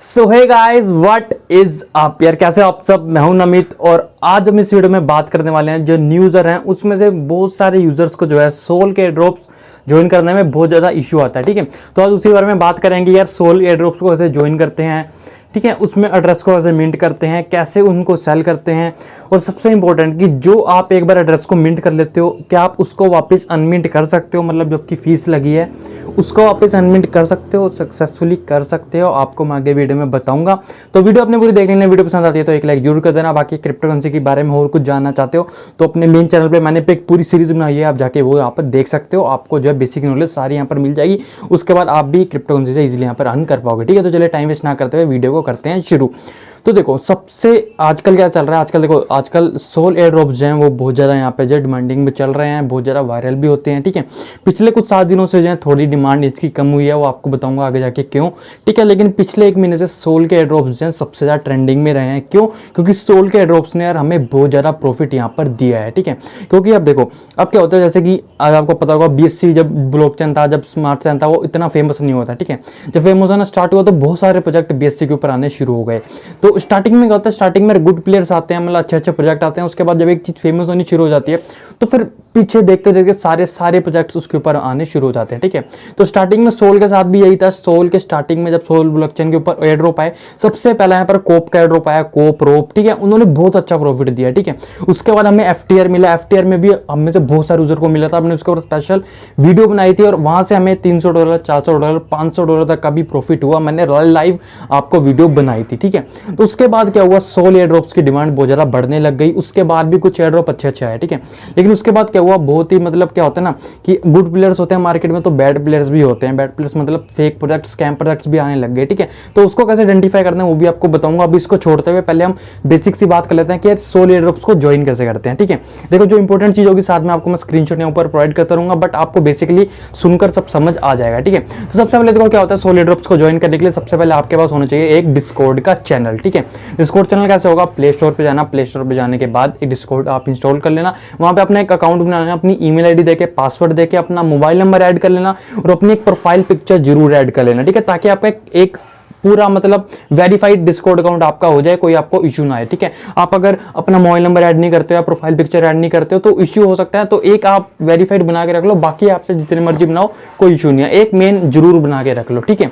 So hey guys, what is up यार, कैसे हो आप सब। मैं हूं नमित और आज हम इस वीडियो में बात करने वाले हैं जो न्यू यूजर हैं उसमें से बहुत सारे यूजर्स को जो है सोल के ड्रॉप्स ज्वाइन करने में बहुत ज़्यादा इशू आता है। ठीक है, तो आज उसी बारे में बात करेंगे यार, सोल एयर ड्रॉप्स को कैसे ज्वाइन करते हैं, ठीक है, उसमें एड्रेस को कैसे मिंट करते हैं, कैसे उनको सेल करते हैं, और सबसे इंपॉर्टेंट कि जो आप एक बार एड्रेस को मिंट कर लेते हो क्या आप उसको वापस अनमिंट कर सकते हो, मतलब जो आपकी फीस लगी है उसको वापस अनमिंट कर सकते हो, सक्सेसफुली कर सकते हो। आपको मैं आगे वीडियो में बताऊंगा, तो वीडियो अपने पूरी देख लेना। वीडियो पसंद आती है तो एक लाइक जरूर कर देना। बाकी क्रिप्टो करेंसी के बारे में और कुछ जानना चाहते हो तो अपने मेन चैनल पे मैंने एक पूरी सीरीज बनाई है, आप जाके वो यहाँ पर देख सकते हो। आपको जो है बेसिक नॉलेज सारी यहाँ पर मिल जाएगी, उसके बाद आप भी क्रिप्टो करेंसी से इजीली यहाँ पर अर्न कर पाओगे। ठीक है, तो चलिए टाइम वेस्ट ना करते हुए वीडियो को करते हैं शुरू। तो देखो सबसे आजकल क्या चल रहा है, आजकल देखो आजकल सोल एयर ड्रॉप्स जो हैं वो बहुत ज़्यादा यहाँ पे जो डिमांडिंग में चल रहे हैं, बहुत ज़्यादा वायरल भी होते हैं। ठीक है, पिछले कुछ 7 दिनों से जो है थोड़ी डिमांड इसकी कम हुई है, वो आपको बताऊंगा आगे जाके क्यों। ठीक है, लेकिन पिछले 1 महीने से सोल के एयर ड्रॉप्स जो हैं सबसे ज़्यादा ट्रेंडिंग में रहे हैं। क्यों? क्योंकि सोल के एयर ड्रॉप्स ने यार हमें बहुत ज़्यादा प्रॉफिट यहाँ पर दिया है। ठीक है, क्योंकि अब देखो अब क्या होता है, जैसे कि आज आपको पता होगा BSC जब ब्लॉकचेन था, जब स्मार्ट चेन था, वो इतना फेमस नहीं होता। ठीक है, जब फेमस होना स्टार्ट हुआ तो बहुत सारे प्रोजेक्ट BSC के ऊपर आने शुरू हो गए। तो स्टार्टिंग में क्या होता है, स्टार्टिंग में गुड प्लेयर्स आते हैं, मतलब अच्छे अच्छे प्रोजेक्ट आते हैं। उसके बाद जब एक चीज फेमस होनी शुरू हो जाती है तो फिर पीछे देखते देखते सारे प्रोजेक्ट्स उसके ऊपर आने शुरू हो जाते हैं। ठीक है, तो स्टार्टिंग में सोल के साथ भी यही था। सोल के स्टार्टिंग में जब सोल ब्लॉकचेन के ऊपर एयर ड्रॉप आए, सबसे पहले यहाँ पर कोप का एयर ड्रॉप आया, कोप रोप। ठीक है, उन्होंने बहुत अच्छा प्रॉफिट दिया। ठीक है, उसके बाद हमें FTR मिला, FTR में भी हमें से बहुत सारे यूजर को मिला था। हमने उसके ऊपर स्पेशल वीडियो बनाई थी और वहां से हमें $300, $400, $500 तक का भी प्रॉफिट हुआ। मैंने लाइव आपको वीडियो बनाई थी। ठीक है, तो उसके बाद क्या हुआ, सोल एयर ड्रॉप्स की डिमांड बहुत ज्यादा बढ़ने लग गई। उसके बाद भी कुछ एयर ड्रॉप अच्छे आए। ठीक है, लेकिन उसके बाद क्या हुआ, बहुत ही मतलब क्या होता है ना कि गुड प्लेयर्स होते हैं मार्केट में तो बैड प्लेयर्स भी होते हैं। बैड प्लेयर्स मतलब फेक प्रोडक्ट्स, स्कैम प्रोडक्ट्स भी आने लग गए। ठीक है, तो उसको कैसे आइडेंटिफाई करना है वो भी आपको बताऊंगा। अभी इसको छोड़ते हुए पहले हम बेसिक सी बात कर लेते हैं कि सोल एयर ड्रॉप्स को ज्वाइन कैसे करते हैं। ठीक है, देखो जो इंपॉर्टेंट चीज होगी साथ में आपको मैं स्क्रीनशॉट यहाँ ऊपर प्रोवाइड करता रहूंगा, बट आपको बेसिकली सुनकर सब समझ आ जाएगा। ठीक है, तो सबसे पहले देखो क्या होता है, सोल एयर ड्रॉप्स को ज्वाइन करने के लिए सबसे पहले आपके पास होना चाहिए एक डिस्कॉर्ड का चैनल। ठीक है, डिस्कॉर्ड चैनल कैसे होगा, प्ले स्टोर पे जाना, प्ले स्टोर पे जाने के बाद एक डिस्कॉर्ड आप इंस्टॉल कर लेना। वहां पे अपना एक अकाउंट बना लेना, अपनी ईमेल आईडी देके, पासवर्ड देके, अपना मोबाइल नंबर ऐड कर लेना और अपनी एक प्रोफाइल पिक्चर जरूर ऐड कर लेना। ठीक है, ताकि आपका एक पूरा मतलब वेरीफाइड डिस्कॉर्ड अकाउंट आपका हो जाए, कोई आपको इशू ना आए। ठीक है, आप अगर अपना मोबाइल नंबर ऐड नहीं करते हो या प्रोफाइल पिक्चर ऐड नहीं करते हो तो इश्यू हो सकता है। तो एक आप वेरीफाइड बना के रख लो, बाकी आपसे जितने मर्जी बनाओ कोई इशू नहीं है, एक मेन जरूर बना के रख लो। ठीक है,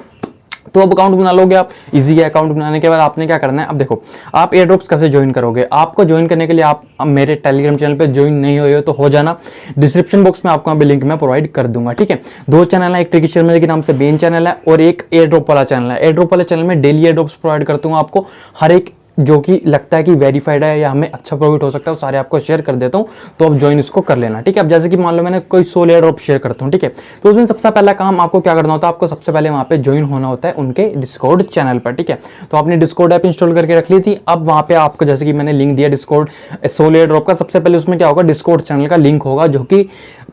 तो अब अकाउंट बना लोगे आप, इजी है। अकाउंट बनाने के बाद आपने क्या करना है, अब देखो आप एयर ड्रॉप्स कैसे ज्वाइन करोगे। आपको ज्वाइन करने के लिए आप मेरे टेलीग्राम चैनल पे ज्वाइन नहीं हुए हो तो हो जाना, डिस्क्रिप्शन बॉक्स में आपको लिंक मैं प्रोवाइड कर दूंगा। ठीक है, 2 चैनल है, एक ट्रिकी शर्मा के नाम से मेन चैनल है और एक एयर ड्रॉप वाला चैनल है। एयर ड्रॉप वाले चैनल में डेली एयर ड्रॉप्स प्रोवाइड करता हूँ आपको, हर एक जो कि लगता है कि वेरीफाइड है या हमें अच्छा प्रॉफिट हो सकता है, वो सारे आपको शेयर कर देता हूं, तो आप ज्वाइन इसको कर लेना। ठीक है, अब जैसे कि मान लो मैंने कोई सोल एयर ड्रॉप शेयर करता हूं, ठीक है, तो उसमें सबसे पहला काम आपको क्या करना होता है, आपको सबसे पहले वहां पे ज्वाइन होना होता है उनके डिस्कॉर्ड चैनल पर। ठीक है, तो आपने डिस्कॉर्ड ऐप इंस्टॉल करके रख ली थी। अब वहां पे आपको जैसे कि मैंने लिंक दिया डिस्कॉर्ड सोल एयर ड्रॉप का, सबसे पहले उसमें क्या होगा, डिस्कॉर्ड चैनल का लिंक होगा जो कि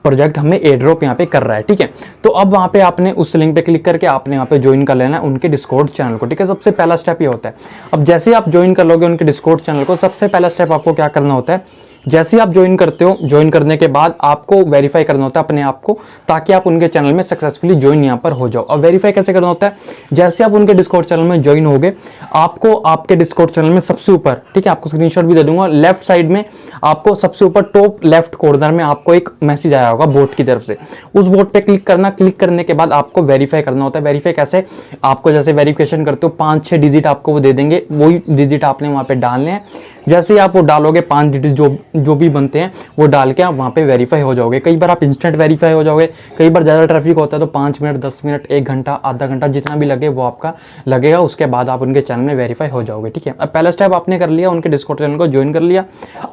प्रोजेक्ट हमें एयर ड्रॉप यहाँ पे कर रहा है। ठीक है, तो अब वहां पे आपने उस लिंक पे क्लिक करके आपने वहां पे ज्वाइन कर लेना है उनके डिस्कॉर्ड चैनल को। ठीक है, सबसे पहला स्टेप ये होता है। अब जैसे आप ज्वाइन कर लोगे उनके डिस्कॉर्ड चैनल को, सबसे पहला स्टेप आपको क्या करना होता है, जैसे आप ज्वाइन करते हो, ज्वाइन करने के बाद आपको वेरीफाई करना होता है अपने आप को, ताकि आप उनके चैनल में सक्सेसफुली ज्वाइन यहाँ पर हो जाओ। और वेरीफाई कैसे करना होता है, जैसे आप उनके डिस्कॉर्ड चैनल में ज्वाइन होगे, आपको आपके डिस्कॉर्ड चैनल में सबसे ऊपर, ठीक है, आपको स्क्रीनशॉट भी दे दूंगा, लेफ्ट साइड में आपको सबसे ऊपर टॉप लेफ्ट कॉर्नर में आपको एक मैसेज आया होगा बोट की तरफ से, उस बोट पे क्लिक करना। क्लिक करने के बाद आपको वेरीफाई करना होता है। वेरीफाई कैसे, आपको जैसे वेरिफिकेशन करते हो 5-6 डिजिट आपको वो दे देंगे, वही डिजिट आपने वहां पे डालने हैं। जैसे ही आप वो डालोगे 5 डिजिट जो भी बनते हैं वो डाल के आप वहाँ पे वेरीफाई हो जाओगे। कई बार आप इंस्टेंट वेरीफाई हो जाओगे, कई बार ज़्यादा ट्रैफिक होता है तो 5 मिनट, 10 मिनट, 1 घंटा, आधा घंटा, जितना भी लगे वो आपका लगेगा। उसके बाद आप उनके चैनल में वेरीफाई हो जाओगे। ठीक है, अब पहला स्टेप आपने कर लिया, उनके डिस्कॉर्ड चैनल को ज्वाइन कर लिया।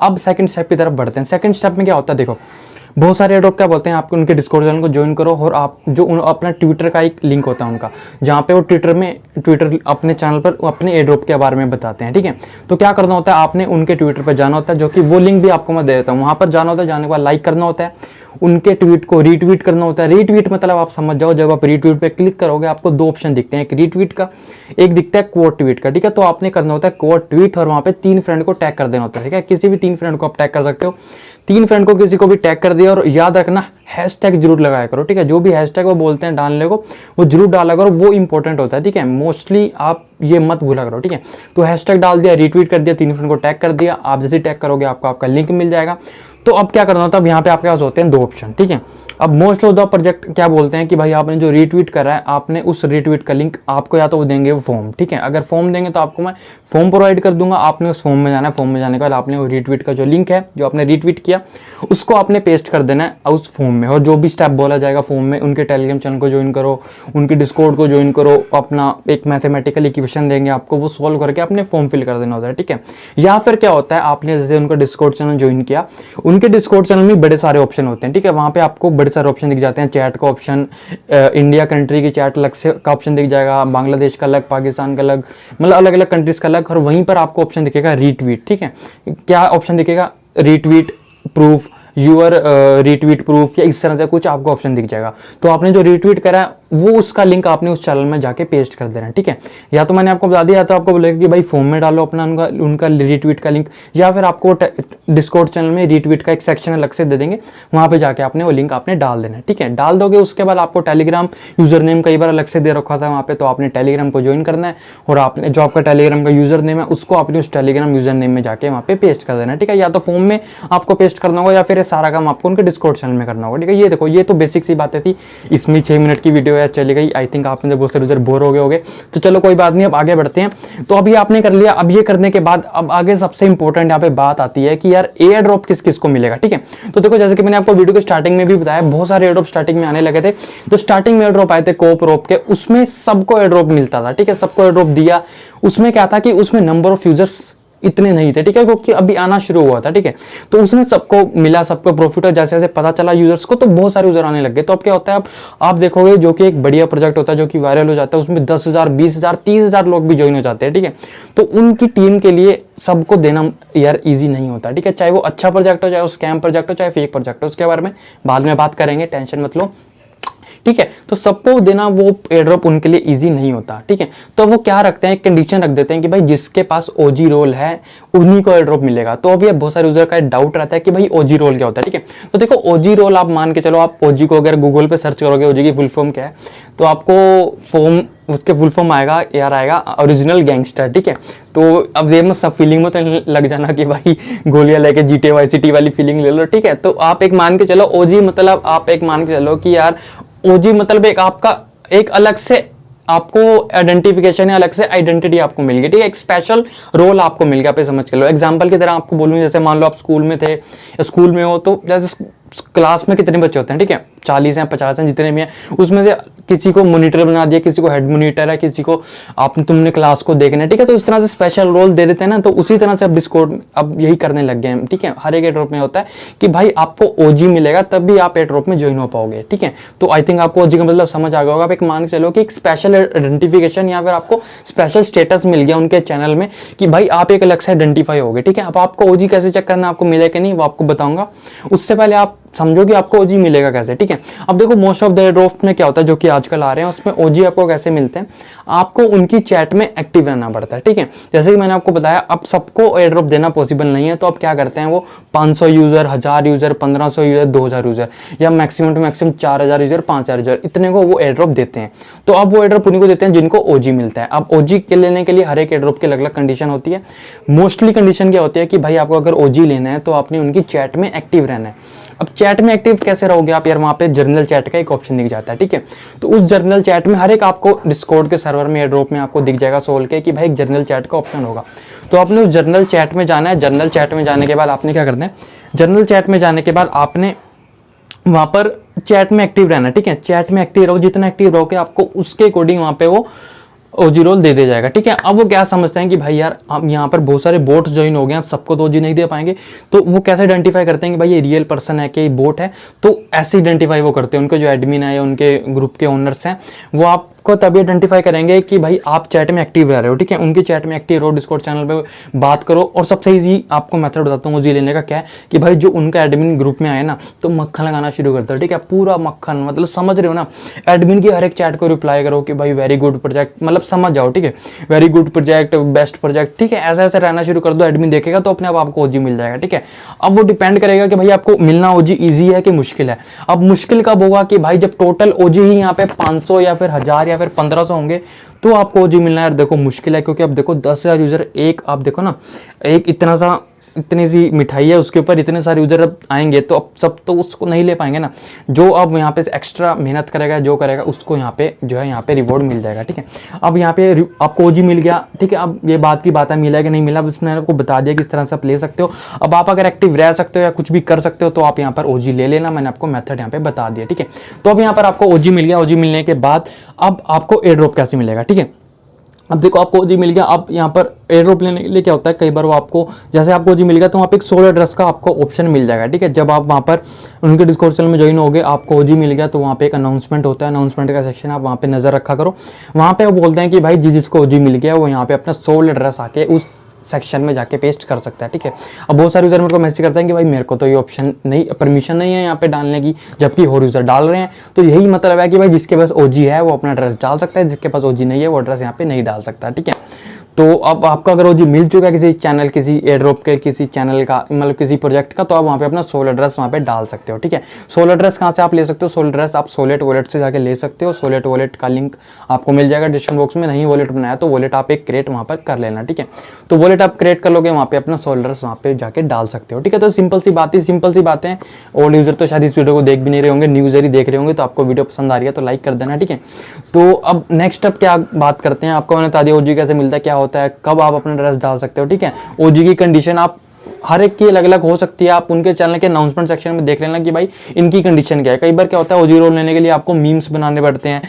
अब सेकंड स्टेप की तरफ बढ़ते हैं। सेकंड स्टेप में क्या होता है, देखो बहुत सारे एयर ड्रॉप क्या बोलते हैं, आपको उनके डिस्कॉर्ड चैनल को ज्वाइन करो और आप जो अपना ट्विटर का एक लिंक होता है उनका, जहाँ पे वो ट्विटर अपने चैनल पर अपने एयर ड्रॉप के बारे में बताते हैं। ठीक है, तो क्या करना होता है, आपने उनके ट्विटर पर जाना होता है, जो कि वो लिंक भी आपको मैं दे देता हूँ। वहाँ पर जाना होता है, जाने के बाद लाइक करना होता है, उनके ट्वीट को रीट्वीट करना होता है। रीट्वीट मतलब आप समझ जाओ, जब आप रीट्वीट पे क्लिक करोगे आपको दो ऑप्शन दिखते हैं, एक रीट्वीट का, एक दिखता है कोट ट्वीट का, ठीक है। तो आपने करना होता है कोट ट्वीट और वहां पे 3 फ्रेंड को टैग कर देना होता है, ठीक है। किसी भी 3 फ्रेंड को आप टैग कर सकते हो, 3 फ्रेंड को किसी को भी टैग कर दिया, और याद रखना हैशटैग जरूर लगाया करो, ठीक है। जो भी हैशटैग वो बोलते हैं डालने को वो जरूर डाला करो, वो इंपॉर्टेंट होता है, ठीक है। मोस्टली आप ये मत भूला करो, ठीक है। तो हैशटैग डाल दिया, रीट्वीट कर दिया, 3 फ्रेंड को टैग कर दिया, आप जैसे टैग करोगे आपको आपका लिंक मिल जाएगा। तो अब क्या करना होता है, अब यहाँ पे आपके पास होते हैं 2 ऑप्शन, ठीक है। अब मोस्ट ऑफ द प्रोजेक्ट क्या बोलते हैं कि भाई आपने जो रीट्वीट करा है, आपने उस रीट्वीट का लिंक आपको या तो वो देंगे फॉर्म, ठीक है। अगर फॉर्म देंगे तो आपको मैं फॉर्म प्रोवाइड कर दूंगा, आपने उस फॉर्म में जाना है। फॉर्म में जाने के बाद आपने वो रीट्वीट का जो लिंक है जो आपने रीट्वीट किया उसको आपने पेस्ट कर देना है उस फॉर्म में, और जो भी स्टेप बोला जाएगा फॉर्म में, उनके टेलीग्राम चैनल को ज्वाइन करो, उनके डिस्कॉर्ड को ज्वाइन करो, अपना एक मैथमेटिकल इक्वेशन देंगे आपको, वो सॉल्व करके अपने फॉर्म फिल कर देना होता है, ठीक है। या फिर क्या होता है, आपने जैसे उनका डिस्कॉर्ड चैनल ज्वाइन किया, उनके डिस्कॉर्ड चैनल में बड़े सारे ऑप्शन होते हैं, ठीक है। वहां पे आपको बड़े सारे ऑप्शन दिख जाते हैं, चैट का ऑप्शन, इंडिया कंट्री की चैट अलग से का ऑप्शन दिख जाएगा, बांग्लादेश का अलग, पाकिस्तान का अलग, मतलब अलग अलग कंट्रीज का अलग, और वहीं पर आपको ऑप्शन दिखेगा रीट्वीट, ठीक है। क्या ऑप्शन दिखेगा, retweet proof, your retweet proof, या इस तरह से कुछ आपको ऑप्शन दिख जाएगा। तो आपने जो रीट्वीट करा है वो उसका लिंक आपने उस चैनल में जाके पेस्ट कर देना है, ठीक है। या तो मैंने आपको बता दिया, या तो आपको बोलेगा कि भाई फॉर्म में डालो अपना उनका रीट्वीट का लिंक, या फिर आपको डिस्कॉर्ड चैनल में रीट्वीट का एक सेक्शन अलग से दे देंगे, वहां पे जाके आपने वो लिंक आपने डाल देना है, ठीक है। डाल दोगे, उसके बाद आपको टेलीग्राम यूजर नेम कई बार अलग से दे रखा था वहां पे, तो आपने टेलीग्राम को ज्वाइन करना है, और आपने जो आपका टेलीग्राम का यूजर नेम है उसको आपने उस टेलीग्राम यूजर नेम में जाके वहां पे पेस्ट कर देना है, ठीक है। या तो फॉर्म में आपको पेस्ट करना होगा, या फिर सारा काम आपको उनके डिस्कॉर्ड चैनल में करना होगा, ठीक है। ये देखो, ये तो बेसिक सी बातें थी, इसमें 6 मिनट की वीडियो है, चली गई। आई थिंक आपने जब बहुत सारे यूजर बोर हो गए होंगे, तो चलो कोई बात नहीं, अब आगे बढ़ते हैं। तो अभी आपने कर लिया, अब ये करने के बाद अब आगे सबसे इंपॉर्टेंट यहाँ पे बात आती है कि यार एयर ड्रॉप किस किस को मिलेगा, ठीक है। तो देखो, जैसे कि मैंने आपको वीडियो के स्टार्टिंग में भी बताया, बहुत सारे एयर ड्रॉप स्टार्टिंग में आने लगे थे। तो स्टार्टिंग में एयर ड्रॉप आए थे कोप रोप के, उसमें सबको एयर ड्रॉप मिलता था, ठीक है। सबको एयर ड्रॉप दिया। उसमें क्या था कि उसमें नंबर ऑफ यूजर्स इतने नहीं थे, ठीक है, क्योंकि अभी आना शुरू हुआ था, ठीक है। तो उसमें सबको मिला, सबको प्रॉफिट, और जैसे जैसे पता चला यूजर्स को, तो बहुत सारे यूजर आने लग गए। तो अब क्या होता है, अब आप देखोगे जो कि एक बढ़िया प्रोजेक्ट होता है, जो कि वायरल हो जाता है, उसमें 10,000, 20,000, 30,000 लोग भी ज्वाइन हो जाते हैं, ठीक है। तो उनकी टीम के लिए सबको देना यार इजी नहीं होता, ठीक है। चाहे वो अच्छा प्रोजेक्ट हो, चाहे वो स्कैम प्रोजेक्ट हो, चाहे फेक प्रोजेक्ट हो, उसके बारे में बाद में बात करेंगे, टेंशन मत लो, ठीक है। तो सबको देना वो एयर ड्रॉप उनके लिए इजी नहीं होता, ठीक है। तो वो क्या रखते हैं, एक कंडीशन रख देते हैं कि भाई जिसके पास ओजी रोल है उन्हीं को एयर ड्रॉप मिलेगा। तो अभी बहुत सारे यूजर का डाउट रहता है कि भाई ओजी रोल क्या होता है, ठीक है। तो देखो, ओजी रोल आप मान के चलो, आप ओजी को अगर गूगल पे सर्च करोगे ओजी की फुल फॉर्म क्या है, तो आपको फॉर्म उसके फुल फॉर्म आएगा, यार आएगा ओरिजिनल गैंगस्टर, ठीक है। तो अब ये मत सब फीलिंग में तो लग जाना कि भाई गोलियां लेके जीटे वाई सिटी वाली फीलिंग ले लो, ठीक है। तो आप एक मान के चलो ओजी मतलब, आप एक मान के चलो कि यार ओजी मतलब एक आपका एक अलग से आपको आइडेंटिफिकेशन है, अलग से आइडेंटिटी आपको मिल गई, ठीक है। एक स्पेशल रोल आपको मिल गया, आप समझ के लो। एग्जांपल की तरह आपको बोलूं, जैसे मान लो आप स्कूल में थे, स्कूल में हो, तो जैसे क्लास में कितने बच्चे होते हैं, ठीक है, 40 हैं, 50 हैं, जितने भी हैं, उसमें से किसी को मॉनिटर बना दिया, किसी को हेड मॉनिटर है, किसी को तुमने क्लास को देखना है, ठीक है। तो इस तरह से स्पेशल रोल दे देते हैं ना, तो उसी तरह से अब डिस्कॉर्ड अब यही करने लग गए हैं, ठीक है। हर एक एयर ड्रॉप में होता है कि भाई आपको ओजी मिलेगा तब भी आप एयर ड्रॉप में ज्वाइन हो पाओगे, ठीक है। तो आई थिंक आपको ओजी का मतलब समझ आ गया होगा। आप एक मान के चलो कि एक स्पेशल आइडेंटिफिकेशन या फिर आपको स्पेशल स्टेटस मिल गया उनके चैनल में कि भाई आप एक अलग से आइडेंटिफाई हो गए, ठीक है। अब आपको ओजी कैसे चेक करना, आपको मिले कि नहीं, वो आपको बताऊंगा। उससे पहले आप समझो कि आपको ओजी मिलेगा कैसे, ठीक है। अब देखो, most of the air drop में क्या होता है, जो कि आजकल आ रहे हैं, उसमें ओजी आपको कैसे मिलते हैं, आपको उनकी चैट में एक्टिव रहना पड़ता है, ठीक है। जैसे कि मैंने आपको बताया, अब सबको एयर ड्रॉप देना पॉसिबल नहीं है, तो अब क्या करते हैं वो 500 यूजर, 1000 यूजर, 1500 यूजर, 2000 यूजर, या maximum to maximum 4000 user, 5000 user, इतने को वो एयर ड्रॉप देते हैं। तो अब वो एयर ड्रॉप उन्हीं को देते हैं जिनको ओजी मिलता है। अब ओजी के लेने के लिए हर एक एयर ड्रॉप की अलग अलग कंडीशन होती है। मोस्टली कंडीशन क्या होती है कि भाई आपको अगर ओजी लेना है तो आपने उनकी चैट में एक्टिव रहना है। अब चैट में एक्टिव कैसे रहोगे आप यार, वहां पे जर्नल चैट का एक ऑप्शन दिख जाता है, ठीक है। तो उस जर्नल चैट में हर एक आपको डिस्कॉर्ड के सर्वर में एयर ड्रॉप में आपको दिख जाएगा सोल के कि भाई एक जर्नल चैट का ऑप्शन होगा। तो आपने उस जर्नल चैट में जाना है। जर्नल चैट में जाने के बाद आपने क्या करना है, जर्नल चैट में जाने के बाद आपने वहां पर चैट में एक्टिव रहना है, ठीक है। चैट में एक्टिव रहो, जितना एक्टिव रहोगे आपको उसके अकॉर्डिंग वहां पे वो ओजी रोल दे दिया जाएगा, ठीक है। अब वो क्या समझते हैं कि भाई यार हम यहाँ पर बहुत सारे बोट्स ज्वाइन हो गए हैं, अब सबको तो ओजी नहीं दे पाएंगे, तो वो कैसे आइडेंटिफाई करते हैं कि भाई ये रियल पर्सन है कि बोट है, तो ऐसे आइडेंटिफाई वो करते हैं। उनके जो एडमिन है या उनके ग्रुप के ओनर्स हैं वो आपको तभी आइडेंटिफाई करेंगे कि भाई आप चैट में एक्टिव रह रहे हो, ठीक है। उनकी चैट में एक्टिव रहो, डिस्कॉर्ड चैनल पे बात करो। और सबसे ईजी आपको मेथड बताता हूँ ओजी लेने का, क्या है कि भाई जो उनका एडमिन ग्रुप में आए ना, तो मक्खन लगाना शुरू करते हो, ठीक है। पूरा मक्खन, मतलब समझ रहे हो ना, एडमिन की हर एक चैट को रिप्लाई करो कि भाई वेरी गुड प्रोजेक्ट, मतलब समझ जाओ, ठीक है, very good project, best project, ठीक है। ऐसा ऐसा रहना शुरू कर दो, एडमिन देखेगा तो अपने आप आपको ओजी मिल जाएगा, ठीक है। अब वो डिपेंड करेगा कि भाई आपको मिलना ओजी ईजी है कि मुश्किल है। अब मुश्किल कब होगा कि भाई जब टोटल ओजी ही यहाँ पे 500 या फिर 1000 या फिर 1500 होंगे, तो आपको ओजी मिलना यार देखो मुश्किल है। क्योंकि अब देखो 10,000 यूजर, एक आप देखो ना, एक इतनी सी मिठाई है, उसके ऊपर इतने सारे यूजर अब आएंगे, तो अब सब तो उसको नहीं ले पाएंगे ना। जो अब यहाँ पे एक्स्ट्रा मेहनत करेगा, जो करेगा, उसको यहाँ पे जो है यहाँ पे रिवॉर्ड मिल जाएगा, ठीक है। अब यहाँ पे आपको ओजी मिल गया, ठीक है। अब ये बात की बात है, मिला कि नहीं मिला, उसने आपको बता दिया किस तरह से आप ले सकते हो। अब आप अगर एक्टिव रह सकते हो या कुछ भी कर सकते हो, तो आप यहाँ पर ओजी ले लेना, मैंने आपको मेथड यहाँ पे बता दिया, ठीक है। तो अब यहाँ पर आपको ओजी मिल गया। ओजी मिलने के बाद अब आपको एयर ड्रॉप कैसे मिलेगा, ठीक है। अब देखो आपको ओजी मिल गया। अब यहाँ पर एयर ड्रॉप लेने के लिए क्या होता है, कई बार वो आपको, जैसे आपको ओजी मिल गया तो वहाँ पे एक सोल एड्रेस का आपको ऑप्शन मिल जाएगा, ठीक है। जब आप वहाँ पर उनके डिस्कॉर्ड चैनल में ज्वाइन होगे, आपको ओजी मिल गया, तो वहाँ पे एक अनाउंसमेंट होता है, अनाउंसमेंट का सेक्शन, आप वहाँ पे नजर रखा करो। वहाँ पे वो बोलते हैं कि भाई जिसको ओजी मिल गया वो यहाँ पे अपना सोल एड्रेस आके उस सेक्शन में जाके पेस्ट कर सकता है, ठीक है। अब बहुत सारे यूजर मेरे को मैसेज करते हैं कि भाई मेरे को तो ये ऑप्शन नहीं, परमिशन नहीं है यहाँ पे डालने की, जबकि और यूजर डाल रहे हैं। तो यही मतलब है कि भाई जिसके पास ओजी है वो अपना एड्रेस डाल सकता है, जिसके पास ओजी नहीं है वो एड्रेस यहाँ पे नहीं डाल सकता, ठीक है। तो अब आपका अगर ओजी मिल चुका है किसी चैनल, किसी एयर ड्रॉप के, किसी चैनल का, मतलब किसी प्रोजेक्ट का, तो आप वहाँ पे अपना सोल एड्रेस वहाँ पे डाल सकते हो, ठीक है। सोल एड्रेस कहाँ से आप ले सकते हो, सोल एड्रेस आप सोलेट वॉलेट से जाके ले सकते हो। सोलेट वॉलेट का लिंक आपको मिल जाएगा डिस्क्रिप्शन बॉक्स में। नहीं वॉलेट बनाया तो वॉलेट आप एक क्रिएट वहाँ पर कर लेना, ठीक है। तो वॉलेट आप क्रिएट कर लोगे, वहाँ पे अपना सोल एड्रेस वहाँ पे जाके डाल सकते हो, ठीक है। तो सिंपल सी बातें। ओल्ड यूजर तो शायद इस वीडियो को देख भी नहीं रहे होंगे, न्यू यूजर ही देख रहे होंगे, तो आपको वीडियो पसंद आ रही है तो लाइक कर देना, ठीक है। तो अब नेक्स्ट अब क्या बात करते हैं, आपको मैंने बता दिया ओजी कैसे मिलता है, क्या होता है, कब आप अपना एड्रेस डाल सकते हो, ठीक है। ओजी की कंडीशन आप हर एक की अलग अलग हो सकती है। आप उनके चैनल के अनाउंसमेंट सेक्शन में देख लेना कि भाई इनकी कंडीशन क्या है। कई बार क्या होता है, ओजी रोल लेने के लिए आपको मीम्स बनाने पड़ते हैं।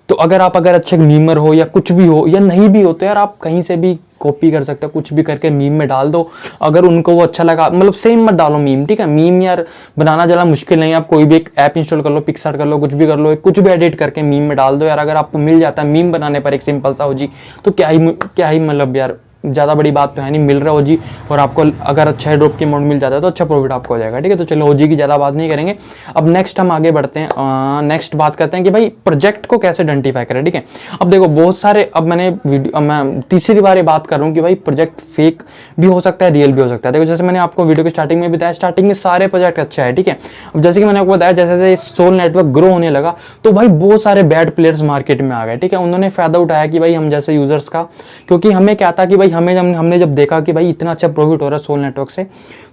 तो अगर अच्छे मीमर हो या कुछ भी हो या नहीं भी हो, तो यार आप कहीं से भी कॉपी कर सकते हो, कुछ भी करके मीम में डाल दो। अगर उनको वो अच्छा लगा, मतलब सेम मत डालो मीम, ठीक है। मीम यार बनाना ज़्यादा मुश्किल नहीं है, आप कोई भी एक ऐप इंस्टॉल कर लो, पिक्सआर्ट कर लो, कुछ भी कर लो, कुछ भी एडिट करके मीम में डाल दो यार। अगर आपको मिल जाता है मीम बनाने पर एक सिंपल सा ओजी, तो क्या ही मतलब यार ज़्यादा बड़ी बात तो है नहीं, मिल रहा है ओजी। और आपको अगर अच्छा ड्रॉप की अमाउंट मिल जाता है तो अच्छा प्रॉफिट आपको हो जाएगा, ठीक है। तो चलो ओजी की ज़्यादा बात नहीं करेंगे। अब नेक्स्ट हम आगे बढ़ते हैं, नेक्स्ट बात करते हैं कि भाई प्रोजेक्ट को कैसे आइडेंटिफाई करें, ठीक है। अब देखो बहुत सारे, अब मैं तीसरी बार ये बात कर रहा हूँ कि भाई प्रोजेक्ट फेक भी हो सकता है, रियल भी हो सकता है। देखो जैसे मैंने आपको वीडियो की स्टार्टिंग में बताया, स्टार्टिंग में सारे प्रोजेक्ट अच्छा है, ठीक है। अब जैसे कि मैंने आपको बताया, जैसे जैसे सोल नेटवर्क ग्रो होने लगा, तो भाई बहुत सारे बैड प्लेयर्स मार्केट में आ गए, ठीक है। उन्होंने फायदा उठाया कि भाई हम जैसे यूजर्स का, क्योंकि हमें क्या था कि भाई हमने जब देखा कि भाई इतना अच्छा प्रॉफिट हो रहा है सोल नेटवर्क से,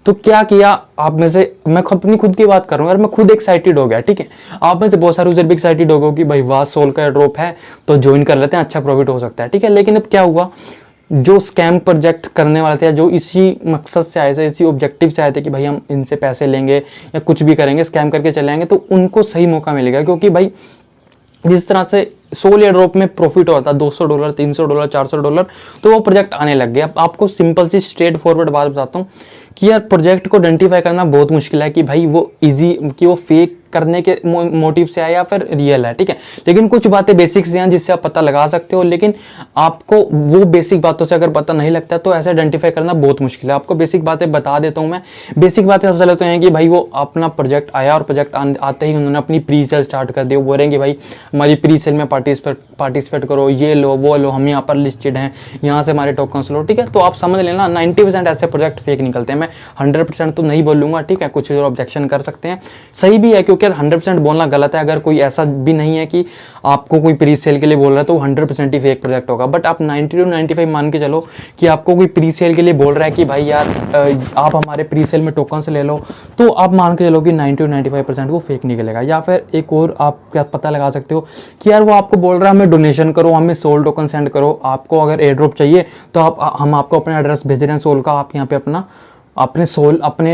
तो क्या किया, आप में से मैं अपनी खुद की बात कर रहा हूँ यार, मैं खुद एक्साइटेड हो गया, ठीक है। आप में से बहुत सारे यूजर भी एक्साइटेड हो गए कि भाई वाह सोल का ड्रॉप है तो ज्वाइन कर लेते हैं, अच्छा प्रॉफिट हो सकता है, ठीक है। लेकिन अब क्या हुआ, जो स्कैम प्रोजेक्ट करने वाले थे, जो इसी मकसद से आए थे, इसी ऑब्जेक्टिव से आए थे कि भाई हम इनसे पैसे लेंगे या कुछ भी करेंगे, स्कैम करके चले आएंगे, तो उनको सही मौका मिलेगा। क्योंकि भाई जिस तरह से सोल एयर ड्रॉप में प्रॉफिट होता है $200, $300, $400, तो वो प्रोजेक्ट आने लग गए। अब आपको सिंपल सी स्ट्रेट फॉरवर्ड बात बताता हूँ कि यार प्रोजेक्ट को आइडेंटिफाई करना बहुत मुश्किल है कि भाई वो इजी, कि वो फेक करने के मोटिव से आया या फिर रियल है, ठीक है। लेकिन कुछ बातें बेसिक्स हैं जिससे आप पता लगा सकते हो, लेकिन आपको वो बेसिक बातों से अगर पता नहीं लगता तो ऐसे आइडेंटिफाई करना बहुत मुश्किल है। आपको बेसिक बातें बता देता हूँ मैं। बेसिक बातें सबसे पहले तो हैं कि भाई वो अपना प्रोजेक्ट आया और प्रोजेक्ट आते ही उन्होंने अपनी प्री सेल स्टार्ट कर दी। वो बोल रहे हैं कि भाई हमारी प्री सेल में पार्टिसिपेट करो, ये लो वो लो, हम यहाँ पर लिस्टेड हैं, यहाँ से हमारे टोकन्स लो, ठीक है। तो आप समझ लेना 90% ऐसे प्रोजेक्ट फेक निकलते हैं। मैं 100% तो नहीं बोलूँगा, ठीक है, कुछ ऑब्जेक्शन कर सकते हैं, सही भी है, क्योंकि 100% बोलना गलत है। अगर कोई ऐसा भी नहीं है कि आपको कोई प्री सेल के लिए बोल रहा है तो 100% ही फेक प्रोजेक्ट होगा। बट आप 90 to 95 मान के चलो कि आपको कोई प्री सेल के लिए बोल रहा है कि भाई यार आप हमारे प्री सेल में टोकन से ले लो, तो आप मान के चलो कि 90 to 95% वो फेक निकलेगा। या फिर एक और आप क्या पता लगा सकते हो कि यार वो आपको बोल रहा है हमें डोनेशन करो, हमें सोल टोकन सेंड करो, आपको अगर एयर ड्रॉप चाहिए तो हम आपको अपना एड्रेस भेज रहे हैं सोल का, आप यहाँ पे अपने सोल अपने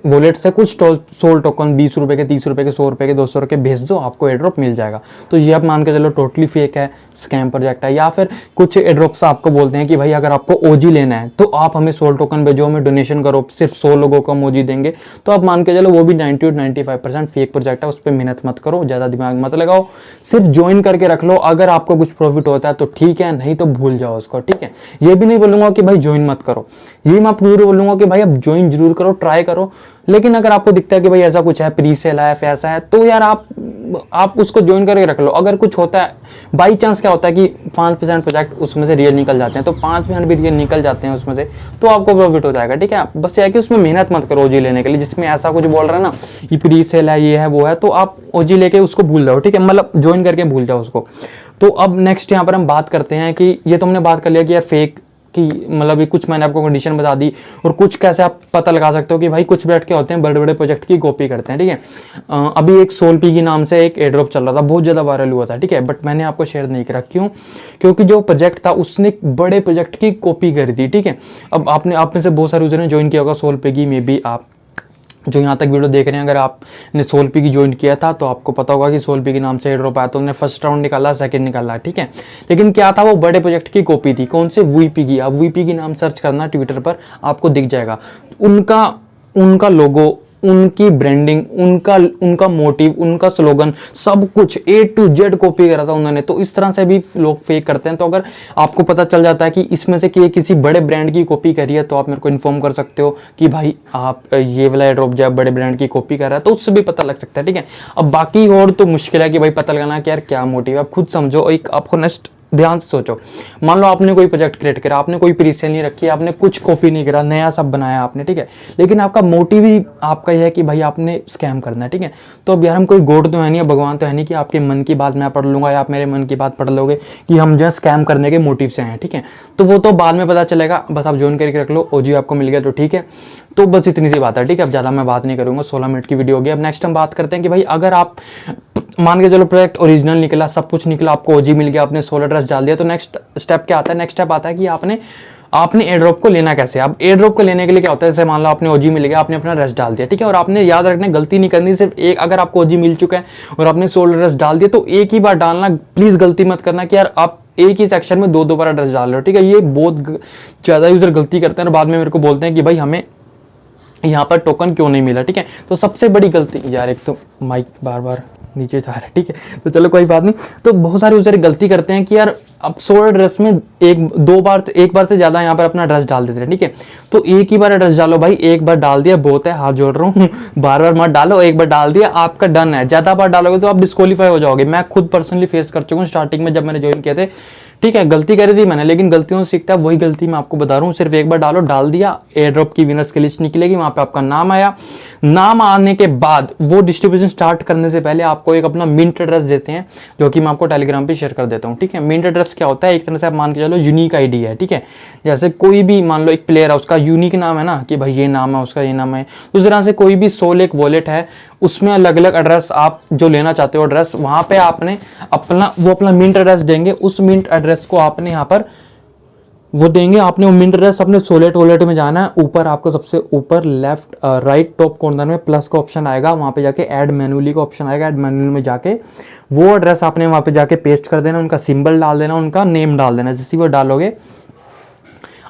वॉलेट से कुछ सोल टोकन ₹20 के, ₹30 के, ₹100 के, ₹200 के भेज दो, आपको एयर ड्रॉप मिल जाएगा। तो ये आप मान के चलो टोटली फेक है, स्कैम प्रोजेक्ट है, या फिर कुछ एड्रॉप्स आपको बोलते हैं कि भाई अगर आपको ओजी लेना है तो आप हमें सोल टोकन भेजो, हमें डोनेशन करो, सिर्फ 100 लोगों को हम ओजी देंगे, तो आप मान के चलो वो भी 90-95% फेक प्रोजेक्ट है, उस पर मेहनत मत करो, ज़्यादा दिमाग मत लगाओ, सिर्फ ज्वाइन करके रख लो। अगर आपको कुछ प्रॉफिट होता है तो ठीक है, नहीं तो भूल जाओ उसको, ठीक है। ये भी नहीं बोलूंगा कि भाई ज्वाइन मत करो, ये मैं आपको जरूर बोलूंगा कि भाई आप ज्वाइन जरूर करो, ट्राई करो, लेकिन अगर आपको दिखता है कि भाई ऐसा कुछ है, प्री सेल है, ऐसा है, तो यार आप उसको ज्वाइन करके रख लो। अगर कुछ होता है, बाई चांस क्या होता है कि 5% प्रोजेक्ट उसमें से रियल निकल जाते हैं, तो 5% भी रियल निकल जाते हैं उसमें से, तो आपको प्रॉफिट हो जाएगा, ठीक है। बस यह है कि उसमें मेहनत मत करो ओजी लेने के लिए, जिसमें ऐसा कुछ बोल रहा है ना, ये प्री सेल है, ये है, वो है, तो आप ओजी लेके उसको भूल जाओ, ठीक है, मतलब ज्वाइन करके भूल जाओ उसको। तो अब नेक्स्ट यहाँ पर हम बात करते हैं कि ये तो हमने बात कर लिया कि यार फेक कि मतलब ये कुछ मैंने आपको कंडीशन बता दी, और कुछ कैसे आप पता लगा सकते हो कि भाई कुछ प्रोजेक्ट क्या होते हैं, बड़े बड़े प्रोजेक्ट की कॉपी करते हैं, ठीक है। अभी एक सोलपी की नाम से एक एयरड्रॉप चल रहा था, बहुत ज़्यादा वायरल हुआ था, ठीक है, बट मैंने आपको शेयर नहीं करा, क्यों? क्योंकि जो प्रोजेक्ट था उसने बड़े प्रोजेक्ट की कॉपी करी थी, ठीक है। अब आप में से बहुत सारे यूजर ने ज्वाइन किया होगा सोलपी की, मे बी आप जो यहाँ तक वीडियो देख रहे हैं, अगर आपने सोलपी की ज्वाइन किया था तो आपको पता होगा कि सोलपी के नाम से एयरड्रॉप आया, तो उन्होंने फर्स्ट राउंड निकाला, सेकंड निकाला, ठीक है। लेकिन क्या था, वो बड़े प्रोजेक्ट की कॉपी थी, कौन से? वीपी की। आप वीपी की नाम सर्च करना ट्विटर पर, आपको दिख जाएगा। उनका लोगो, उनकी ब्रांडिंग, उनका मोटिव, उनका स्लोगन, सब कुछ A to Z कॉपी करा था उन्होंने। तो इस तरह से भी लोग फेक करते हैं। तो अगर आपको पता चल जाता है कि इसमें से कि ये किसी बड़े ब्रांड की कॉपी करी है, तो आप मेरे को इन्फॉर्म कर सकते हो कि भाई आप ये वाला एयरड्रॉप जो बड़े ब्रांड की कॉपी कर रहा है, तो उससे भी पता लग सकता है, ठीक है। अब बाकी और तो मुश्किल है कि भाई पता लगाना कि यार क्या मोटिव है, आप खुद समझो, एक आपको नेक्स्ट ध्यान से सोचो। मान लो आपने कोई प्रोजेक्ट क्रिएट करा, आपने कोई प्रीसेल नहीं रखी, आपने कुछ कॉपी नहीं करा, नया सब बनाया आपने, ठीक है, लेकिन आपका मोटिव ही आपका यह है कि भाई आपने स्कैम करना है, ठीक है। तो अब यार हम कोई गॉड तो है नहीं, भगवान तो है नहीं कि आपके मन की बात मैं पढ़ लूंगा या आप मेरे मन की बात पढ़ लोगे कि हम जो है स्कैम करने के मोटिव से हैं, ठीक है। तो वो तो बाद में पता चलेगा, बस आप ज्वाइन करके रख लो, ओजी आपको मिल गया तो ठीक है। तो बस इतनी सी बात है, ठीक है। अब ज़्यादा मैं बात नहीं करूँगा, 16 मिनट की वीडियो होगी। अब नेक्स्ट हम बात करते हैं कि भाई अगर आप मान के चलो प्रोजेक्ट ओरिजिनल निकला, सब कुछ निकला, आपको ओजी मिल गया, आपने सोल एड्रेस डाल दिया, तो नेक्स्ट स्टेप क्या आता है? नेक्स्ट स्टेप आता है कि आपने एयरड्रॉप को लेना कैसे। अब एयरड्रॉप को लेने के लिए क्या होता है, जैसे मान लो आपने ओजी मिल गया, आपने अपना एड्रेस डाल दिया, ठीक है, और आपने याद रखना गलती नहीं करनी, सिर्फ एक, अगर आपको ओजी मिल चुका है और आपने सोल एड्रेस डाल दिया तो एक ही बार डालना, प्लीज गलती मत करना कि यार आप एक ही सेक्शन में दो बार एड्रेस डाल रहे हो, ठीक है। ये बहुत ज्यादा यूजर गलती करते हैं और बाद में मेरे को बोलते हैं कि भाई हमें यहाँ पर टोकन क्यों नहीं मिला, ठीक है। तो सबसे बड़ी गलती, यार एक तो माइक बार बार नीचे जा रहा है, ठीक है, तो चलो कोई बात नहीं। तो बहुत सारे यूजर गलती करते हैं कि यार अब सोल एड्रेस में एक बार से ज्यादा यहाँ पर अपना एड्रेस डाल देते हैं, ठीक है। तो एक ही बार एड्रेस डालो भाई, एक बार डाल दिया बहुत है, हाथ जोड़ रहा हूँ, बार बार मत डालो, एक बार डाल दिया आपका डन है। ज्यादा बार डालोगे तो आप डिस्क्वालीफाई हो जाओगे। मैं खुद पर्सनली फेस कर चुका हूँ स्टार्टिंग में, जब मैंने ज्वाइन किया थे, ठीक है, गलती करी थी मैंने, लेकिन गलतियों से सीखता है, वही गलती मैं आपको बता रहा हूँ। सिर्फ एक बार डाल दिया, एयर ड्रॉप की विनर्स की लिस्ट निकलेगी, वहां पे आपका नाम आया, नाम आने के बाद वो डिस्ट्रीब्यूशन स्टार्ट करने से पहले आपको एक अपना मिंट एड्रेस देते हैं, जो कि मैं आपको टेलीग्राम पे शेयर कर देता हूँ, ठीक है। मिंट एड्रेस क्या होता है? एक तरह से आप मान के चलो यूनिक आईडी है, ठीक है। जैसे कोई भी मान लो एक प्लेयर है, उसका यूनिक नाम है ना, कि भाई ये नाम है उसका, ये नाम है। उस तरह से कोई भी सोल एक वॉलेट है, उसमें अलग अलग एड्रेस आप जो लेना चाहते हो एड्रेस, वहां पे आपने अपना मिंट एड्रेस देंगे। उस मिंट एड्रेस को आपने यहाँ पर वो देंगे, आपने वो मिंट एड्रेस अपने सोलेट वॉलेट में जाना है। ऊपर आपको सबसे ऊपर लेफ्ट राइट टॉप कॉर्नर में प्लस का ऑप्शन आएगा, वहां पे जाके ऐड मैन्युअली का ऑप्शन आएगा। ऐड मैन्युअली में जाके वो एड्रेस आपने वहां पे जाके पेस्ट कर देना, उनका सिंबल डाल देना, उनका नेम डाल देना। जैसे वो डालोगे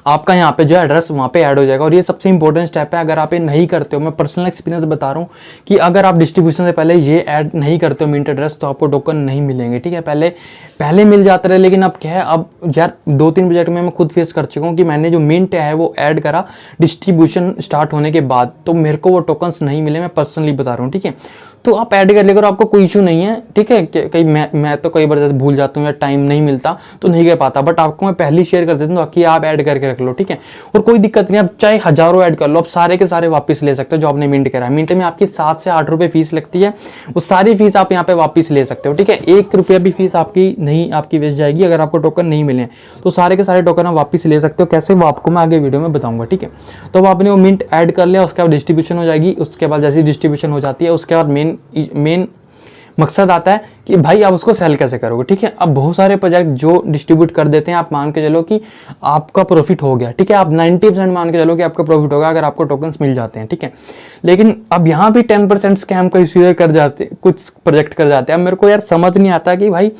आपका यहाँ पे जो एड्रेस वहाँ पे ऐड हो जाएगा। और ये सबसे इंपॉर्टेंट स्टेप है, अगर आप ये नहीं करते हो, मैं पर्सनल एक्सपीरियंस बता रहा हूँ कि अगर आप डिस्ट्रीब्यूशन से पहले ये ऐड नहीं करते हो मिंट एड्रेस, तो आपको टोकन नहीं मिलेंगे, ठीक है। पहले मिल जाते रहे, लेकिन अब क्या है, अब यार 2-3 प्रोजेक्ट में मैं खुद फेस कर चुका हूँ कि मैंने जो मिंट है वो ऐड करा डिस्ट्रीब्यूशन स्टार्ट होने के बाद, तो मेरे को वो टोकन्स नहीं मिले, मैं पर्सनली बता रहा हूँ, ठीक है। तो आप ऐड कर लेकर, आपको कोई इशू नहीं है, ठीक है। कहीं मैं तो कई बार जैसे भूल जाता हूँ या टाइम नहीं मिलता तो नहीं कर पाता, बट आपको मैं पहले शेयर कर देता हूँ ताकि आप ऐड करके रख लो, ठीक है। और कोई दिक्कत नहीं, आप चाहे हजारों ऐड कर लो, आप सारे के सारे वापस ले सकते हो जो आपने मिंट करा है। मिंट में आपकी 7 से 8 रुपये फीस लगती है, वो सारी फीस आप यहाँ पे वापस ले सकते हो, ठीक है। 1 रुपया भी फीस आपकी वेस्ट जाएगी अगर आपको टोकन नहीं मिले। तो सारे के सारे टोकन आप वापस ले सकते हो, कैसे वो आपको मैं आगे वीडियो में बताऊंगा, ठीक है। तो अब आपने वो मिंट ऐड कर लिया, उसके बाद डिस्ट्रीब्यूशन हो जाएगी। उसके बाद जैसी डिस्ट्रीब्यूशन हो जाती है, उसके बाद मेन मकसद आता है कि भाई आप उसको सेल कैसे करोगे, ठीक है। अब बहुत सारे प्रोजेक्ट जो डिस्ट्रीब्यूट कर देते हैं, आप मान के चलो कि आपका प्रॉफिट हो गया, ठीक है। आप 90% मान के चलो कि आपका प्रॉफिट होगा अगर आपको टोकन्स मिल जाते हैं, ठीक है। लेकिन अब यहाँ भी 10% स्कैम का इश्यू कर जाते, कुछ प्रोजेक्ट कर जाते हैं। अब मेरे को यार समझ नहीं आता कि भाई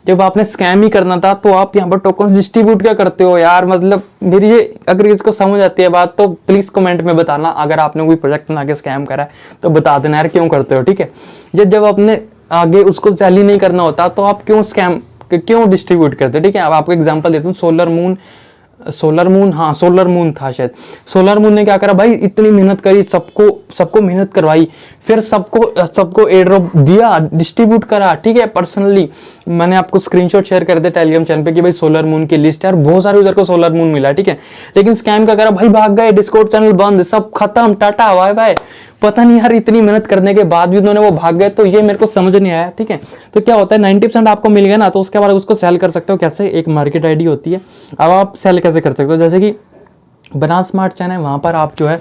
जब आपने स्कैम ही करना था तो आप यहाँ पर टोकन डिस्ट्रीब्यूट क्या करते हो यार। मतलब मेरी ये अगर इसको समझ आती है बात तो प्लीज कमेंट में बताना। अगर आपने कोई प्रोजेक्ट बना के स्कैम करा है तो बता देना यार क्यों करते हो, ठीक है। जब आपने आगे उसको सेल ही नहीं करना होता तो आप क्यों डिस्ट्रीब्यूट करते हो, ठीक है। अब आपको एग्जांपल देता हूँ, सोलर मून था शायद। सोलर मून ने क्या करा भाई, इतनी मेहनत करी, सबको मेहनत करवाई, फिर सबको एयर ड्रॉप दिया, डिस्ट्रीब्यूट करा, ठीक है। पर्सनली मैंने आपको स्क्रीनशॉट शेयर कर दिया टेलीग्राम चैनल पे कि भाई सोलर मून की लिस्ट है और बहुत सारे यूजर को सोलर मून मिला, ठीक है। लेकिन स्कैम क्या करा भाई, भाग गए, डिस्कॉर्ड चैनल बंद, सब खत्म, टाटा बाय बाय। पता नहीं यार, इतनी मेहनत करने के बाद भी उन्होंने वो भाग गए, तो ये मेरे को समझ नहीं आया, ठीक है। तो क्या होता है, 90% आपको मिल गया ना, तो उसके बाद उसको सेल कर सकते हो कैसे, एक मार्केट आईडी होती है। अब आप सेल कैसे कर सकते हो, जैसे कि बना स्मार्ट चैन है, वहाँ पर आप जो है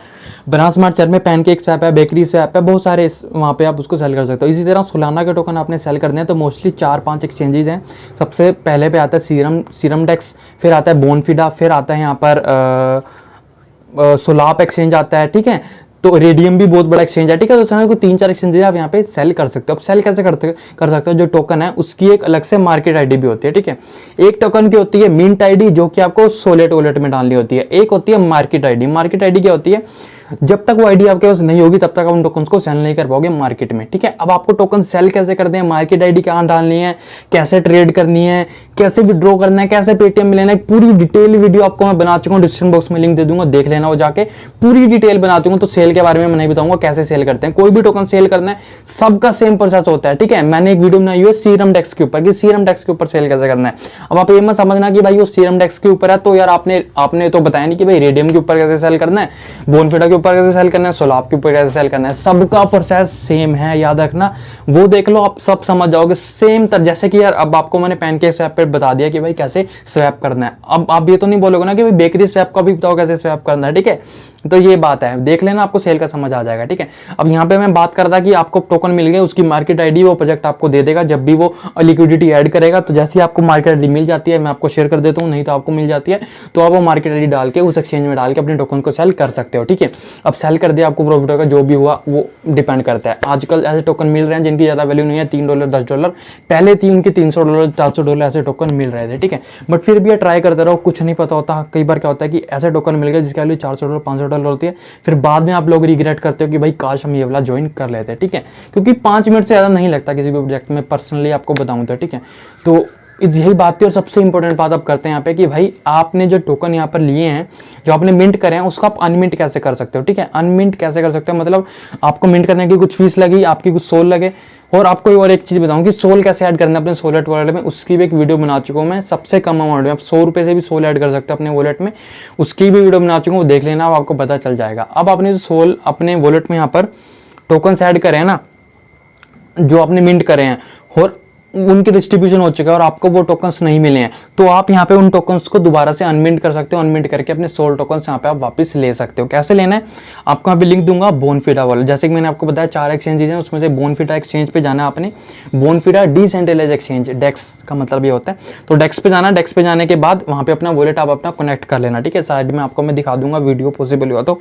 बना स्मार्ट चैन में पैनकेक स्वैप है, बेकरी स्वैप है, बहुत सारे वहाँ पे आप उसको सेल कर सकते हो। इसी तरह सोलाना के टोकन आपने सेल करने हैं तो मोस्टली 4-5 एक्सचेंजेस हैं। सबसे पहले पे आता है सीरम डेक्स, फिर आता है बोनफिडा, फिर आता है यहाँ पर सोलाप एक्सचेंज आता है, ठीक है। तो रेडियम भी बहुत बड़ा एक्सचेंज है, ठीक है। तो सर को 3-4 एक्सचेंजेस आप यहाँ पे सेल कर सकते हो। अब सेल कैसे कर सकते हो, जो टोकन है उसकी एक अलग से मार्केट आईडी भी होती है, ठीक है। एक टोकन की होती है मिंट आईडी, जो कि आपको सोलेट वॉलेट में डालनी होती है। एक होती है मार्केट आईडी। मार्केट आईडी क्या होती है, जब तक वो आईडी आपके पास नहीं होगी तब तक आप उन टोकन्स को सेल नहीं कर पाओगे मार्केट में, ठीक है। अब आपको टोकन सेल कैसे करते हैं, मार्केट आईडी कहाँ डालनी है, कैसे ट्रेड करनी है, कैसे विड्रॉ करना है, कैसे पेटीएम में लेना है, पूरी डिटेल वीडियो आपको मैं बना चुका हूँ, डिस्क्रिप्शन बॉक्स में लिंक दे दूंगा, देख लेना वो जाके, पूरी डिटेल बना चुका हूँ। तो सेल के बारे में मैं नहीं बताऊंगा, कैसे सेल करते हैं। कोई भी टोकन सेल करना है सबका सेम प्रोसेस होता है, ठीक है। मैंने एक वीडियो बनाई है सीरम डेक्स के ऊपर कि सीरम डेक्स के ऊपर सेल कैसे करना है। अब आप ये मत समझना कि भाई वो सीरम डेक्स के ऊपर है तो यार आपने तो बताया नहीं कि भाई रेडियम के ऊपर कैसे सेल करना है, बोनफिडा के ऊपर कैसे सेल करना है, सोलाप के ऊपर कैसे सेल करना है। सबका प्रोसेस सेम है, याद रखना। वो देख लो, आप सब समझ जाओगे सेम जैसे कि यार अब आपको मैंने पैनकेक स्वैप पे बता दिया कि भाई कैसे स्वैप करना है। अब आप ये तो नहीं बोलोगे ना कि भाई बेकरी स्वैप का भी बताओ कैसे स्वैप करना है, ठीक है। तो ये बात है, देख लेना, आपको सेल का समझ आ जाएगा, ठीक है। अब यहाँ पे मैं बात कर रहा था कि आपको टोकन मिल गया, उसकी मार्केट आईडी वो प्रोजेक्ट आपको दे देगा जब भी वो लिक्विडिटी ऐड करेगा। तो जैसे ही आपको मार्केट आईडी मिल जाती है, मैं आपको शेयर कर देता हूँ, नहीं तो आपको मिल जाती है, तो आप वो मार्केट आईडी डाल के उस एक्सचेंज में डाल के अपने टोकन को सेल कर सकते हो, ठीक है। अब सेल कर दिया, आपको प्रॉफिट होगा, जो भी हुआ वो डिपेंड करता है। आजकल ऐसे टोकन मिल रहे हैं जिनकी ज्यादा वैल्यू नहीं है, $3 $10, पहले थी उनकी $300 $400 ऐसे टोकन मिल रहे थे, ठीक है। बट फिर भी ट्राई करते रहो, कुछ नहीं पता होता। कई बार क्या होता है कि ऐसे टोकन मिल गए जिसकी वैल्यू $400 $500 होती है, फिर बाद में आप लोग रिग्रेट करते हो कि भाई काश हम ये वाला ज्वाइन कर लेते, ठीक है। क्योंकि 5 मिनट से ज्यादा नहीं लगता किसी भी प्रोजेक्ट में, पर्सनली आपको बताऊं तो, ठीक है। तो यही बात थी। और सबसे इंपॉर्टेंट बात आप करते हैं यहाँ पे कि भाई आपने जो टोकन यहाँ पर लिए हैं, जो आपने मिंट करे हैं, उसको आप अनमिंट कैसे कर सकते हो, ठीक है। अनमिंट कैसे कर सकते हो, मतलब आपको मिंट करने की कुछ फीस लगी, आपकी कुछ सोल लगे। और आपको और एक चीज बताऊं कि सोल कैसे ऐड करना है अपने सोलेट वॉलेट में, उसकी भी एक वीडियो बना चुका हूं मैं। सबसे कम अमाउंट में आप ₹100 से भी सोल ऐड कर सकते हो अपने वॉलेट में, उसकी भी वीडियो बना चुका हूं, देख लेना, आपको पता चल जाएगा। अब आपने जो सोल अपने वॉलेट में यहाँ पर टोकन ऐड करे हैं ना, जो आपने मिंट करे हैं और उनकी डिस्ट्रीब्यूशन हो चुका है और आपको वो टोकन्स नहीं मिले हैं, तो आप यहाँ पे उन टोकन्स को दोबारा से अनमिंट कर सकते हो। अनमिंट करके अपने सोल टोकन्स यहाँ पे आप वापस ले सकते हो। कैसे लेना है, आपको यहाँ पे लिंक दूंगा बोनफिडा वाला। जैसे कि मैंने आपको बताया 4 एक्सचेंजेस हैं, उसमें से बोनफिडा एक्सचेंज पे जाना है आपने। बोनफिडा डिसेंट्रलाइज्ड एक्सचेंज, डेक्स का मतलब ये होता है। तो डेक्स पे जाना, डेक्स पे जाने के बाद वहाँ पे अपना वॉलेट आप अपना कनेक्ट कर लेना, ठीक है। साइड में आपको मैं दिखा दूंगा, वीडियो पॉसिबल हुआ तो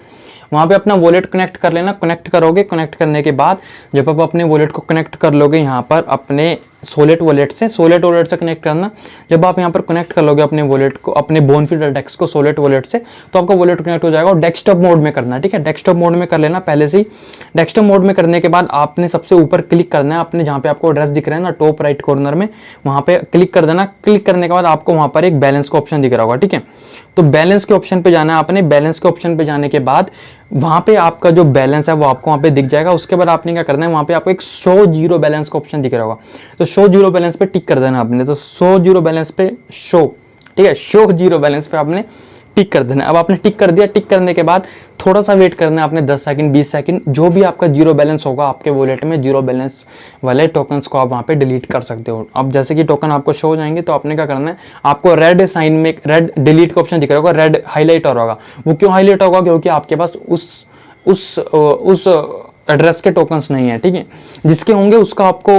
वहाँ पे अपना वॉलेट कनेक्ट कर लेना। कनेक्ट करोगे, कनेक्ट करने के बाद जब आप अपने वॉलेट को कनेक्ट कर लोगे यहाँ पर अपने सोलेट वॉलेट से कनेक्ट करना। जब आप यहाँ पर कनेक्ट कर लोगे अपने वॉलेट को, अपने बोनफिडा डेक्स को सोलेट वॉलेट से, तो आपका वॉलेट कनेक्ट हो जाएगा। और डेस्कटॉप मोड में करना है, ठीक है। डेस्कटॉप मोड में कर लेना पहले से ही। डेस्कटॉप मोड में करने के बाद आपने सबसे ऊपर क्लिक करना है, अपने जहाँ पे आपको एड्रेस दिख रहा है ना टॉप राइट कॉर्नर में, वहाँ पे क्लिक कर देना। क्लिक करने के बाद आपको वहाँ पर एक बैलेंस का ऑप्शन दिख रहा होगा, ठीक है। तो बैलेंस के ऑप्शन पे जाना है आपने। बैलेंस के ऑप्शन पे जाने के बाद वहाँ पे आपका जो बैलेंस है वो आपको वहाँ पे दिख जाएगा। उसके बाद आपने क्या करना है, वहाँ पे आपको एक शो जीरो बैलेंस का ऑप्शन दिख रहा होगा, तो शो जीरो बैलेंस पे टिक कर देना आपने। तो शो जीरो बैलेंस पे शो, ठीक है, शो जीरो बैलेंस पे आपने टिक कर देना। अब आपने टिक कर दिया। टिक करने के बाद थोड़ा सा वेट करना है आपने, 10 सेकंड 20 सेकंड, जो भी आपका जीरो बैलेंस होगा आपके वॉलेट में, जीरो बैलेंस वाले टोकन्स को आप वहाँ पे डिलीट कर सकते हो। अब जैसे कि टोकन आपको शो हो जाएंगे तो आपने क्या करना है, आपको रेड साइन में रेड डिलीट का ऑप्शन दिख रहा होगा, रेड हाईलाइट हो रहा होगा। वो क्यों हाईलाइट होगा, क्योंकि आपके पास उस एड्रेस के टोकन्स नहीं है, ठीक है। जिसके होंगे उसका आपको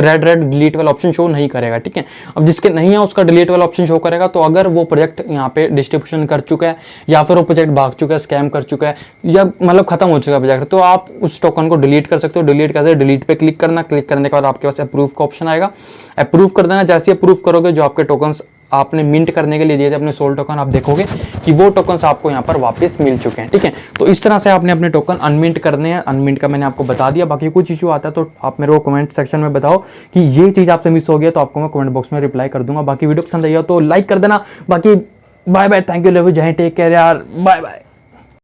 रेड डिलीट वाला ऑप्शन शो नहीं करेगा, ठीक है। अब जिसके नहीं है उसका डिलीट वाला ऑप्शन शो करेगा। तो अगर वो प्रोजेक्ट यहाँ पे डिस्ट्रीब्यूशन कर चुका है या फिर वो प्रोजेक्ट भाग चुका है, स्कैम कर चुका है या मतलब खत्म हो चुका है प्रोजेक्ट, तो आप उस टोकन को डिलीट कर सकते हो। डिलीट कैसे? डिलीट पे क्लिक करना, क्लिक करने के बाद आपके पास अप्रूव का ऑप्शन आएगा, अप्रूव कर देना। जैसे अप्रूव करोगे जो आपके टोकन्स आपने मिंट करने के लिए दिए थे अपने सोल टोकन, आप देखोगे कि वो टोकन्स आपको यहाँ पर वापस मिल चुके हैं, ठीक है। तो इस तरह से आपने अपने टोकन अनमिंट करने हैं। अनमिंट का मैंने आपको बता दिया। बाकी कुछ इशू आता है तो आप मेरे को कमेंट सेक्शन में बताओ कि ये चीज़ आपसे मिस हो गया, तो आपको मैं कमेंट बॉक्स में रिप्लाई कर दूंगा। बाकी वीडियो पसंद आई हो तो लाइक कर देना। बाकी bye bye, thank you, love you, जय हिंद, टेक केयर यार, बाय बाय।